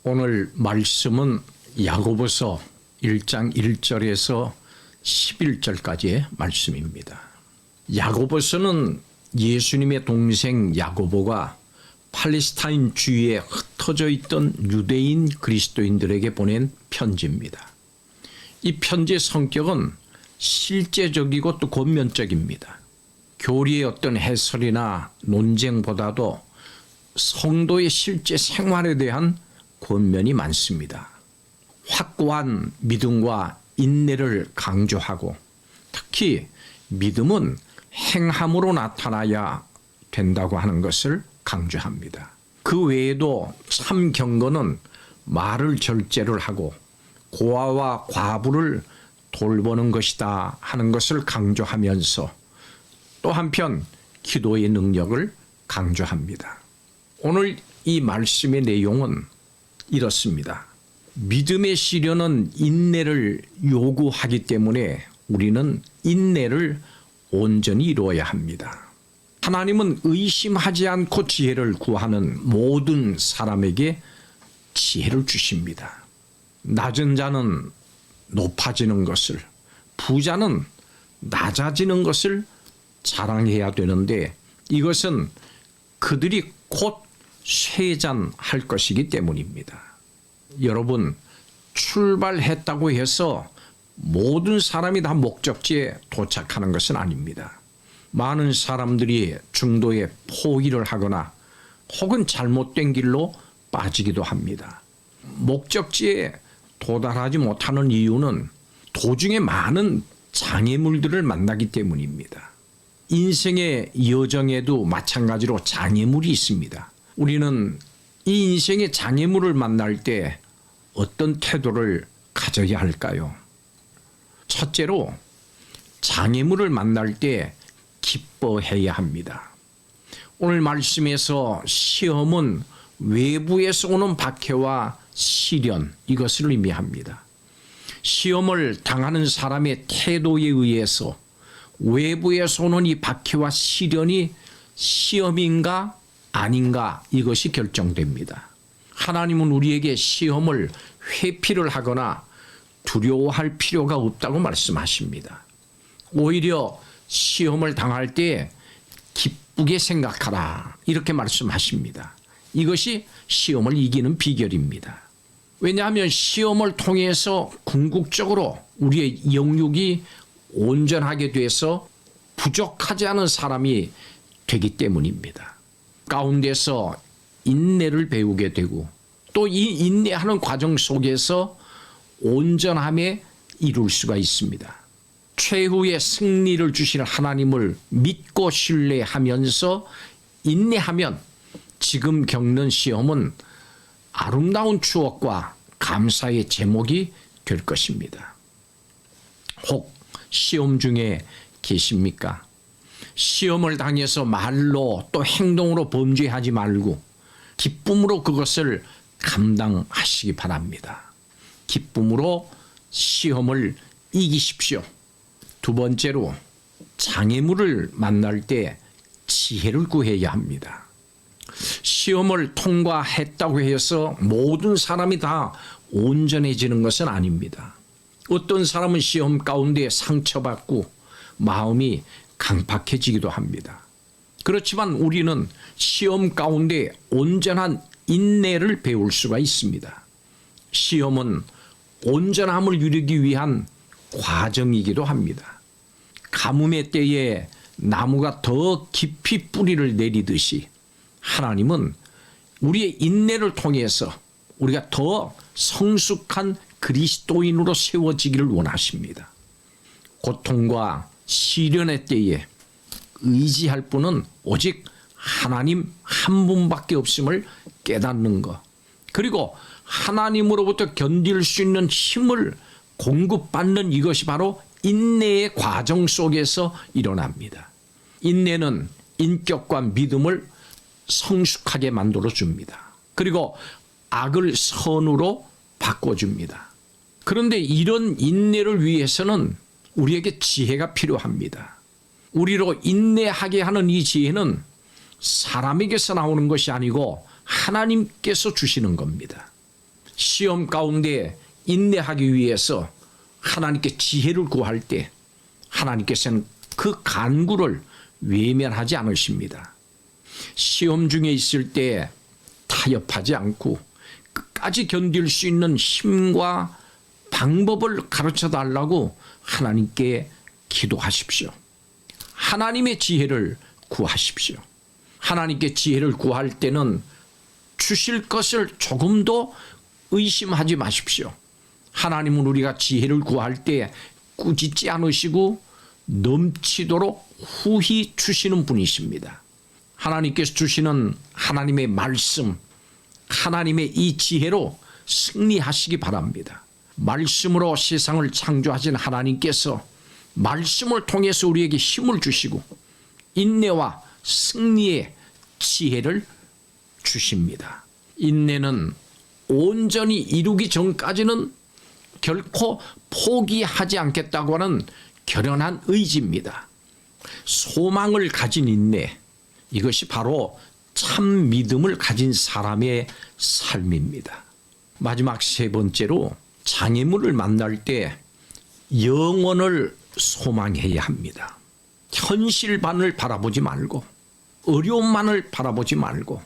오늘 말씀은 야고보서 1장 1절에서 11절까지의 말씀입니다. 야고보서는 예수님의 동생 야고보가 팔레스타인 주위에 흩어져 있던 유대인 그리스도인들에게 보낸 편지입니다. 이 편지의 성격은 실제적이고 또 권면적입니다. 교리의 어떤 해설이나 논쟁보다도 성도의 실제 생활에 대한 권면이 많습니다. 확고한 믿음과 인내를 강조하고 특히 믿음은 행함으로 나타나야 된다고 하는 것을 강조합니다. 그 외에도 참 경건은 말을 절제를 하고 고아와 과부를 돌보는 것이다 하는 것을 강조하면서 또 한편 기도의 능력을 강조합니다. 오늘 이 말씀의 내용은 이렇습니다. 믿음의 시련은 인내를 요구하기 때문에 우리는 인내를 온전히 이루어야 합니다. 하나님은 의심하지 않고 지혜를 구하는 모든 사람에게 지혜를 주십니다. 낮은 자는 높아지는 것을, 부자는 낮아지는 것을 자랑해야 되는데 이것은 그들이 곧 쇠잔할 것이기 때문입니다. 여러분, 출발했다고 해서 모든 사람이 다 목적지에 도착하는 것은 아닙니다. 많은 사람들이 중도에 포기를 하거나 혹은 잘못된 길로 빠지기도 합니다. 목적지에 도달하지 못하는 이유는 도중에 많은 장애물들을 만나기 때문입니다. 인생의 여정에도 마찬가지로 장애물이 있습니다. 우리는 이 인생의 장애물을 만날 때 어떤 태도를 가져야 할까요? 첫째로 장애물을 만날 때 기뻐해야 합니다. 오늘 말씀에서 시험은 외부에서 오는 박해와 시련, 이것을 의미합니다. 시험을 당하는 사람의 태도에 의해서 외부에서 오는 이 박해와 시련이 시험인가 아닌가 이것이 결정됩니다. 하나님은 우리에게 시험을 회피를 하거나 두려워할 필요가 없다고 말씀하십니다. 오히려 시험을 당할 때 기쁘게 생각하라 이렇게 말씀하십니다. 이것이 시험을 이기는 비결입니다. 왜냐하면 시험을 통해서 궁극적으로 우리의 영육이 온전하게 돼서 부족하지 않은 사람이 되기 때문입니다. 가운데서 인내를 배우게 되고 또 이 인내하는 과정 속에서 온전함에 이룰 수가 있습니다. 최후의 승리를 주실 하나님을 믿고 신뢰하면서 인내하면 지금 겪는 시험은 아름다운 추억과 감사의 제목이 될 것입니다. 혹 시험 중에 계십니까? 시험을 당해서 말로 또 행동으로 범죄하지 말고 기쁨으로 그것을 감당하시기 바랍니다. 기쁨으로 시험을 이기십시오. 두 번째로 장애물을 만날 때 지혜를 구해야 합니다. 시험을 통과했다고 해서 모든 사람이 다 온전해지는 것은 아닙니다. 어떤 사람은 시험 가운데 상처받고 마음이 강팍해지기도 합니다. 그렇지만 우리는 시험 가운데 온전한 인내를 배울 수가 있습니다. 시험은 온전함을 이루기 위한 과정이기도 합니다. 가뭄의 때에 나무가 더 깊이 뿌리를 내리듯이 하나님은 우리의 인내를 통해서 우리가 더 성숙한 그리스도인으로 세워지기를 원하십니다. 고통과 시련의 때에 의지할 분은 오직 하나님 한 분밖에 없음을 깨닫는 것, 그리고 하나님으로부터 견딜 수 있는 힘을 공급받는 이것이 바로 인내의 과정 속에서 일어납니다. 인내는 인격과 믿음을 성숙하게 만들어줍니다. 그리고 악을 선으로 바꿔줍니다. 그런데 이런 인내를 위해서는 우리에게 지혜가 필요합니다. 우리로 인내하게 하는 이 지혜는 사람에게서 나오는 것이 아니고 하나님께서 주시는 겁니다. 시험 가운데 인내하기 위해서 하나님께 지혜를 구할 때 하나님께서는 그 간구를 외면하지 않으십니다. 시험 중에 있을 때 타협하지 않고 끝까지 견딜 수 있는 힘과 방법을 가르쳐 달라고 하나님께 기도하십시오. 하나님의 지혜를 구하십시오. 하나님께 지혜를 구할 때는 주실 것을 조금도 의심하지 마십시오. 하나님은 우리가 지혜를 구할 때 꾸짖지 않으시고 넘치도록 후히 주시는 분이십니다. 하나님께서 주시는 하나님의 말씀, 하나님의 이 지혜로 승리하시기 바랍니다. 말씀으로 세상을 창조하신 하나님께서 말씀을 통해서 우리에게 힘을 주시고 인내와 승리의 지혜를 주십니다. 인내는 온전히 이루기 전까지는 결코 포기하지 않겠다고 하는 결연한 의지입니다. 소망을 가진 인내, 이것이 바로 참 믿음을 가진 사람의 삶입니다. 마지막 세 번째로 장애물을 만날 때 영원을 소망해야 합니다. 현실만을 바라보지 말고 어려움만을 바라보지 말고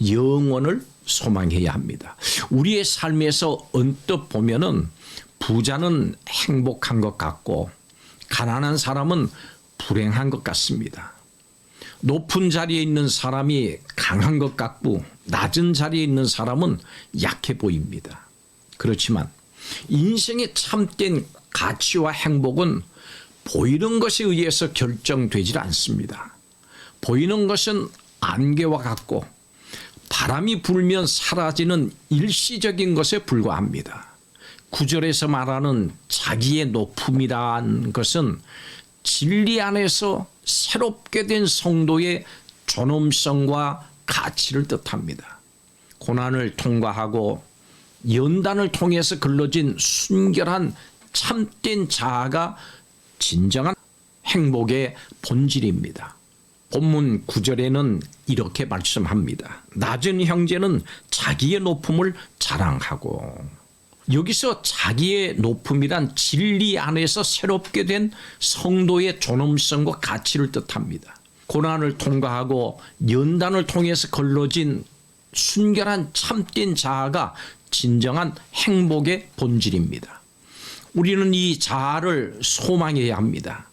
영원을 소망해야 합니다. 우리의 삶에서 언뜻 보면은 부자는 행복한 것 같고 가난한 사람은 불행한 것 같습니다. 높은 자리에 있는 사람이 강한 것 같고 낮은 자리에 있는 사람은 약해 보입니다. 그렇지만 인생의 참된 가치와 행복은 보이는 것에 의해서 결정되질 않습니다. 보이는 것은 안개와 같고 바람이 불면 사라지는 일시적인 것에 불과합니다. 9절에서 말하는 자기의 높음이란 것은 진리 안에서 새롭게 된 성도의 존엄성과 가치를 뜻합니다. 고난을 통과하고 연단을 통해서 걸러진 순결한 참된 자아가 진정한 행복의 본질입니다. 본문 9절에는 이렇게 말씀합니다. 낮은 형제는 자기의 높음을 자랑하고, 여기서 자기의 높음이란 진리 안에서 새롭게 된 성도의 존엄성과 가치를 뜻합니다. 고난을 통과하고 연단을 통해서 걸러진 순결한 참된 자아가 진정한 행복의 본질입니다. 우리는 이 자아를 소망해야 합니다.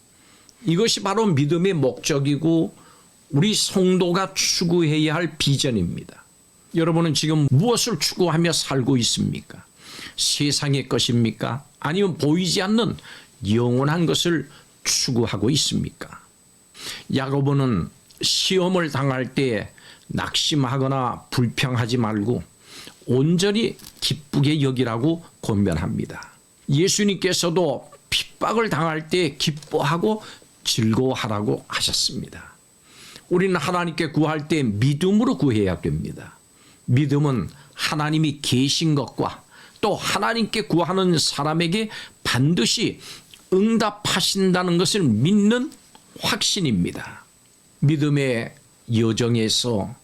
이것이 바로 믿음의 목적이고 우리 성도가 추구해야 할 비전입니다. 여러분은 지금 무엇을 추구하며 살고 있습니까? 세상의 것입니까? 아니면 보이지 않는 영원한 것을 추구하고 있습니까? 야고보는 시험을 당할 때 낙심하거나 불평하지 말고 온전히 기쁘게 여기라고 권면합니다. 예수님께서도 핍박을 당할 때 기뻐하고 즐거워하라고 하셨습니다. 우리는 하나님께 구할 때 믿음으로 구해야 됩니다. 믿음은 하나님이 계신 것과 또 하나님께 구하는 사람에게 반드시 응답하신다는 것을 믿는 확신입니다. 믿음의 여정에서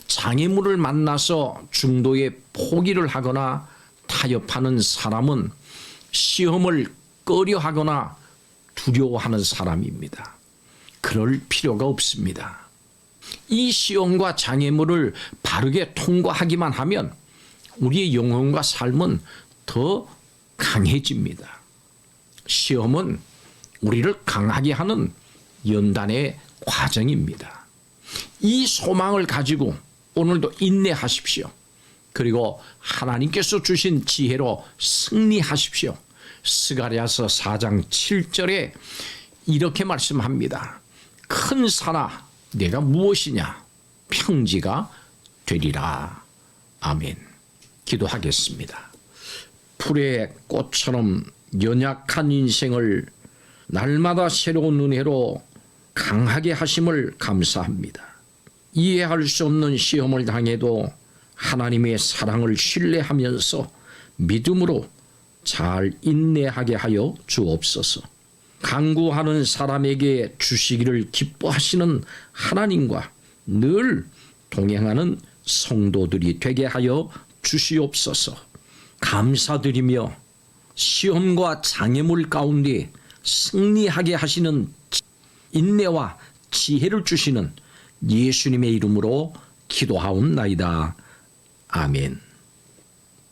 장애물을 만나서 중도에 포기를 하거나 타협하는 사람은 시험을 꺼려하거나 두려워하는 사람입니다. 그럴 필요가 없습니다. 이 시험과 장애물을 바르게 통과하기만 하면 우리의 영혼과 삶은 더 강해집니다. 시험은 우리를 강하게 하는 연단의 과정입니다. 이 소망을 가지고 오늘도 인내하십시오. 그리고 하나님께서 주신 지혜로 승리하십시오. 스가랴서 4장 7절에 이렇게 말씀합니다. 큰 산아 내가 무엇이냐 평지가 되리라. 아멘. 기도하겠습니다. 풀의 꽃처럼 연약한 인생을 날마다 새로운 은혜로 강하게 하심을 감사합니다. 이해할 수 없는 시험을 당해도 하나님의 사랑을 신뢰하면서 믿음으로 잘 인내하게 하여 주옵소서. 간구하는 사람에게 주시기를 기뻐하시는 하나님과 늘 동행하는 성도들이 되게 하여 주시옵소서. 감사드리며 시험과 장애물 가운데 승리하게 하시는 인내와 지혜를 주시는 예수님의 이름으로 기도하옵나이다. 아멘.